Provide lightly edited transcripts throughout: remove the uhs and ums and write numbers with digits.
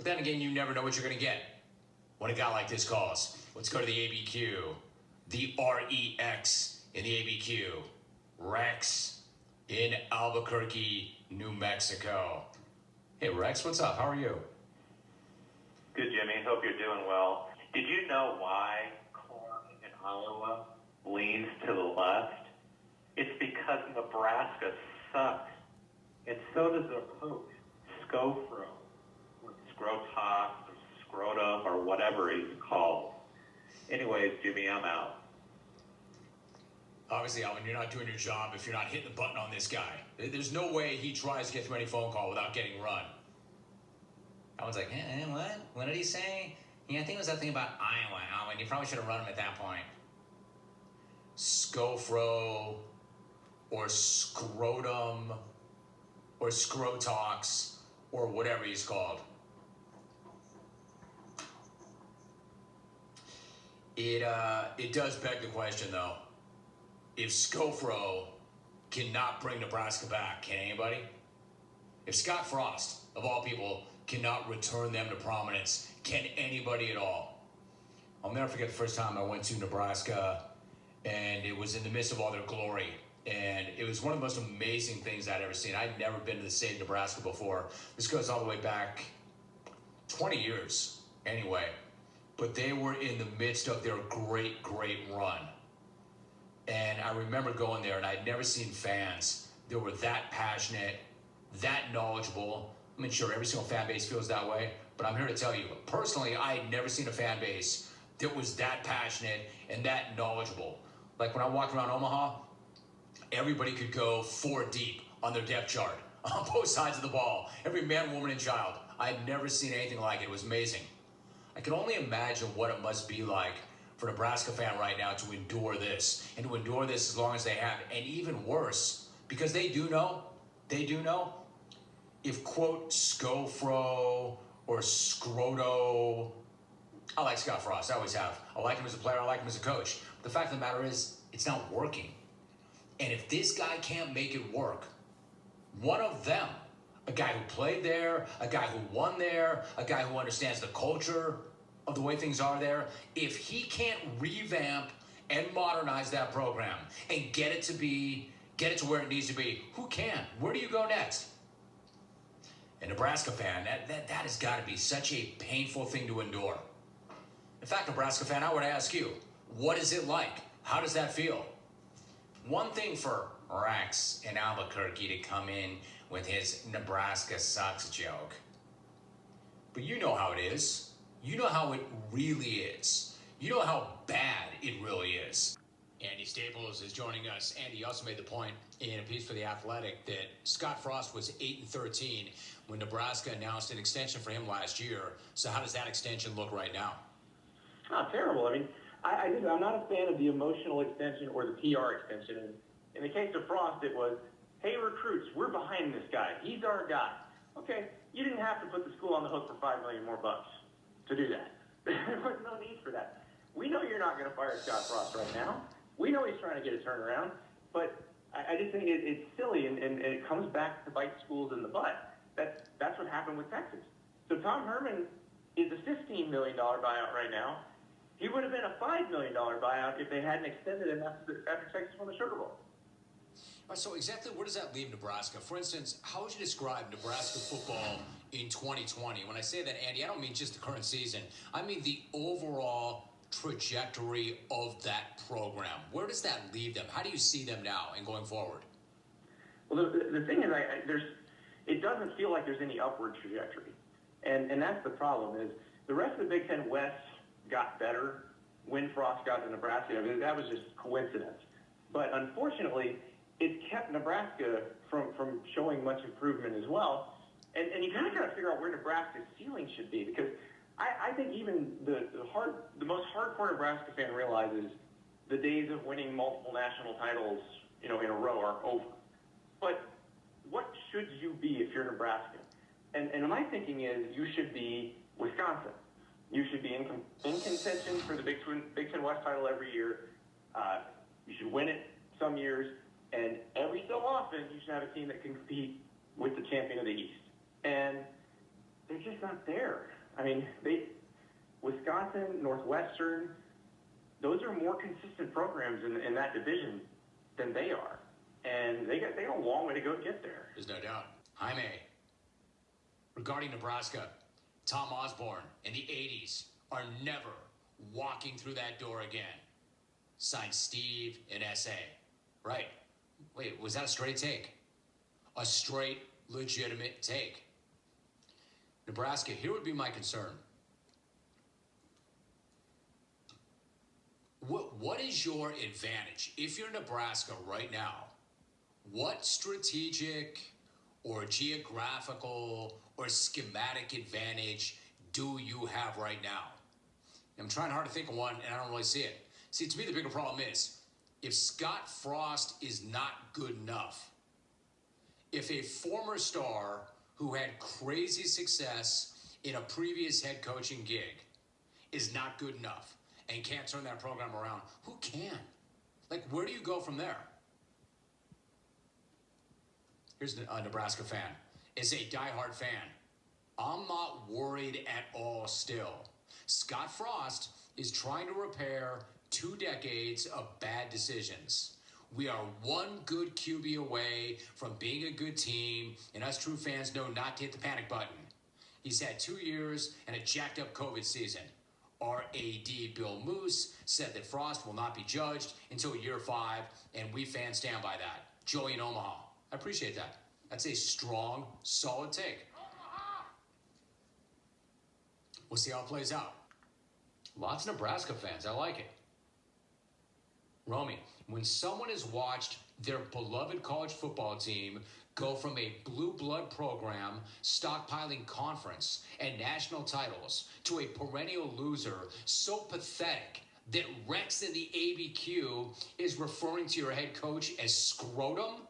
But then again, you never know what you're going to get when a guy like this calls. Let's go to the ABQ. The REX in the ABQ. Rex in Albuquerque, New Mexico. Hey, Rex, what's up? How are you? Good, Jimmy. Hope you're doing well. Did you know why corn in Iowa leans to the left? It's because Nebraska sucks. And so does their coach, Scofro, or Scrotox, or Scrotum, or whatever he's called. Anyways, Jimmy, I'm out. Obviously, Alvin, you're not doing your job if you're not hitting the button on this guy. There's no way he tries to get through any phone call without getting run. Alvin's like, what? What did he say? Yeah, I think it was that thing about Iowa, Alvin. You probably should have run him at that point. Scofro, or Scrotum, or Scrotox, or whatever he's called. It does beg the question, though. If Scofro cannot bring Nebraska back, can anybody? If Scott Frost, of all people, cannot return them to prominence, can anybody at all? I'll never forget the first time I went to Nebraska, and it was in the midst of all their glory. And it was one of the most amazing things I'd ever seen. I'd never been to the state of Nebraska before. This goes all the way back 20 years, anyway. But they were in the midst of their great, great run. And I remember going there, and I'd never seen fans that were that passionate, that knowledgeable. I mean, sure, every single fan base feels that way, but I'm here to tell you, personally, I had never seen a fan base that was that passionate and that knowledgeable. Like when I walked around Omaha, everybody could go 4 deep on their depth chart on both sides of the ball. Every man, woman, and child. I had never seen anything like it. It was amazing. I can only imagine what it must be like for a Nebraska fan right now to endure this, and to endure this as long as they have, and even worse, because they do know, if, quote, Scofro or Scroto, I like Scott Frost, I always have. I like him as a player, I like him as a coach. But the fact of the matter is, it's not working. And if this guy can't make it work, one of them, a guy who played there, a guy who won there, a guy who understands the culture of the way things are there, if he can't revamp and modernize that program and get it to where it needs to be, who can? Where do you go next? A Nebraska fan, that has got to be such a painful thing to endure. In fact, Nebraska fan, I would ask you, what is it like? How does that feel? One thing for Rex in Albuquerque to come in with his Nebraska sucks joke. But you know how it is. You know how it really is. You know how bad it really is. Andy Staples is joining us. Andy also made the point in a piece for The Athletic that Scott Frost was 8-13 when Nebraska announced an extension for him last year. So how does that extension look right now? Oh, terrible. I mean, I'm not a fan of the emotional extension or the PR extension. In the case of Frost, it was, hey, recruits, we're behind this guy. He's our guy. Okay, you didn't have to put the school on the hook for $5 million more bucks to do that. There was no need for that. We know you're not going to fire Scott Frost right now. We know he's trying to get a turnaround, but I just think it's silly, and it comes back to bite schools in the butt. That's what happened with Texas. So Tom Herman is a $15 million buyout right now. He would have been a $5 million buyout if they hadn't extended him after Texas won the Sugar Bowl. So exactly where does that leave Nebraska? For instance, how would you describe Nebraska football in 2020? When I say that, Andy, I don't mean just the current season. I mean the overall trajectory of that program. Where does that leave them? How do you see them now and going forward? Well, the thing is, it doesn't feel like there's any upward trajectory. And that's the problem is the rest of the Big Ten West got better when Frost got to Nebraska. I mean, that was just coincidence. But unfortunately, it kept Nebraska from showing much improvement as well. And you kind of got to figure out where Nebraska's ceiling should be, because I think even the most hardcore Nebraska fan realizes the days of winning multiple national titles, in a row are over. But what should you be if you're Nebraska? And my thinking is you should be Wisconsin. You should be in contention for the Big Ten West title every year. You should win it some years. And every so often, you should have a team that can compete with the champion of the East. And just not there. I mean, Wisconsin, Northwestern, those are more consistent programs in that division than they are. And they got a long way to go to get there. There's no doubt. Jaime, regarding Nebraska, Tom Osborne in the 80s are never walking through that door again. Signed Steve in SA. Right. Wait, was that a straight take? A straight, legitimate take. Nebraska, here would be my concern. What is your advantage? If you're Nebraska right now, what strategic or geographical or schematic advantage do you have right now? I'm trying hard to think of one, and I don't really see it. See, to me, the bigger problem is if Scott Frost is not good enough, if a former star who had crazy success in a previous head coaching gig is not good enough and can't turn that program around, who can? Like, where do you go from there? Here's a Nebraska fan. Is a diehard fan. I'm not worried at all still. Scott Frost is trying to repair 2 decades of bad decisions. We are one good QB away from being a good team, and us true fans know not to hit the panic button. He's had 2 years and a jacked up COVID season. Our AD Bill Moose said that Frost will not be judged until year 5, and we fans stand by that. Joey in Omaha. I appreciate that. That's a strong, solid take. We'll see how it plays out. Lots of Nebraska fans. I like it. Romy, when someone has watched their beloved college football team go from a blue blood program stockpiling conference and national titles to a perennial loser so pathetic that Rex in the ABQ is referring to your head coach as scrotum,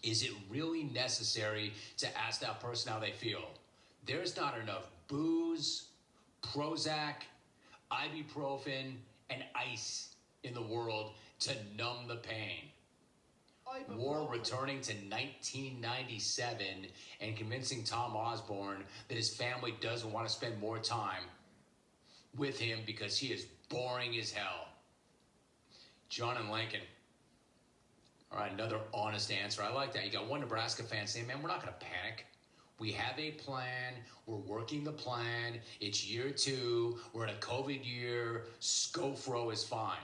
is it really necessary to ask that person how they feel? There's not enough booze, Prozac, ibuprofen, and ice in the world to numb the pain. War returning to 1997 and convincing Tom Osborne that his family doesn't want to spend more time with him because he is boring as hell. John and Lincoln. All right, another honest answer. I like that. You got one Nebraska fan saying, man, we're not going to panic. We have a plan. We're working the plan. It's year 2. We're in a COVID year. Scofro is fine.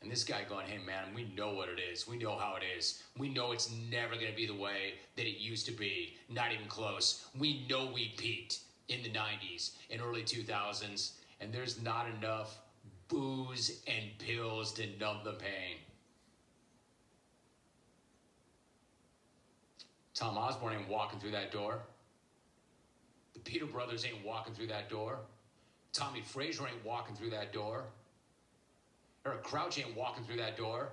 And this guy going, hey, man, we know what it is. We know how it is. We know it's never going to be the way that it used to be. Not even close. We know we peaked in the 90s and early 2000s, and there's not enough booze and pills to numb the pain. Tom Osborne ain't walking through that door. The Peter brothers ain't walking through that door. Tommy Frazier ain't walking through that door. Eric Crouch ain't walking through that door.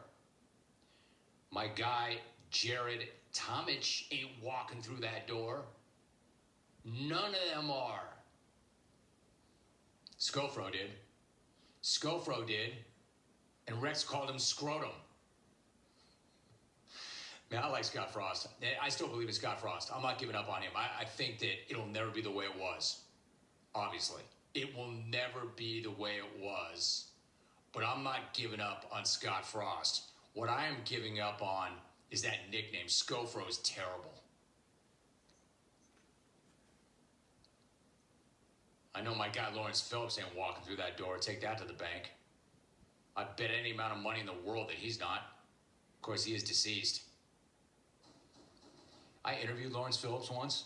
My guy, Jared Tomich, ain't walking through that door. None of them are. Scofro did. Scofro did. And Rex called him scrotum. Man, I like Scott Frost. I still believe in Scott Frost. I'm not giving up on him. I think that it'll never be the way it was. Obviously. It will never be the way it was. But I'm not giving up on Scott Frost. What I am giving up on is that nickname. Scofro is terrible. I know my guy Lawrence Phillips ain't walking through that door. Take that to the bank. I bet any amount of money in the world that he's not. Of course, he is deceased. I interviewed Lawrence Phillips once.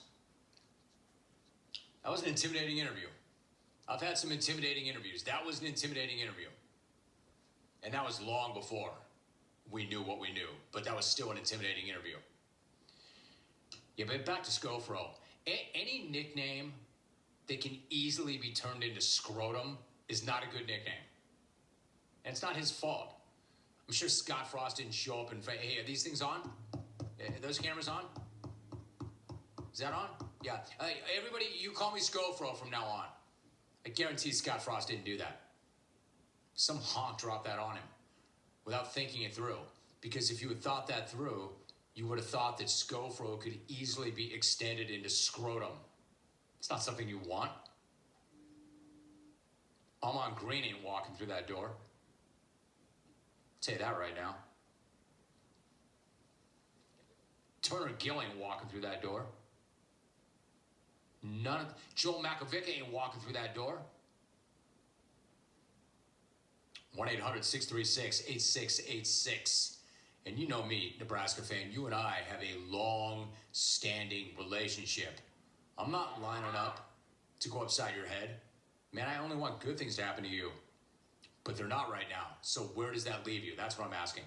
That was an intimidating interview. I've had some intimidating interviews. That was an intimidating interview. And that was long before we knew what we knew. But that was still an intimidating interview. Yeah, but back to Scofro. Any nickname that can easily be turned into scrotum is not a good nickname. And it's not his fault. I'm sure Scott Frost didn't show up and say, hey, are these things on? Are those cameras on? Is that on? Yeah. Everybody, you call me Scofro from now on. I guarantee Scott Frost didn't do that. Some honk dropped that on him without thinking it through. Because if you had thought that through, you would have thought that Scofro could easily be extended into scrotum. It's not something you want. Amon Green ain't walking through that door. I'll tell you that right now. Turner Gill ain't walking through that door. Joel Makovic ain't walking through that door. 1-800-636-8686. And you know me, Nebraska fan, you and I have a long-standing relationship. I'm not lining up to go upside your head. Man, I only want good things to happen to you. But they're not right now. So where does that leave you? That's what I'm asking.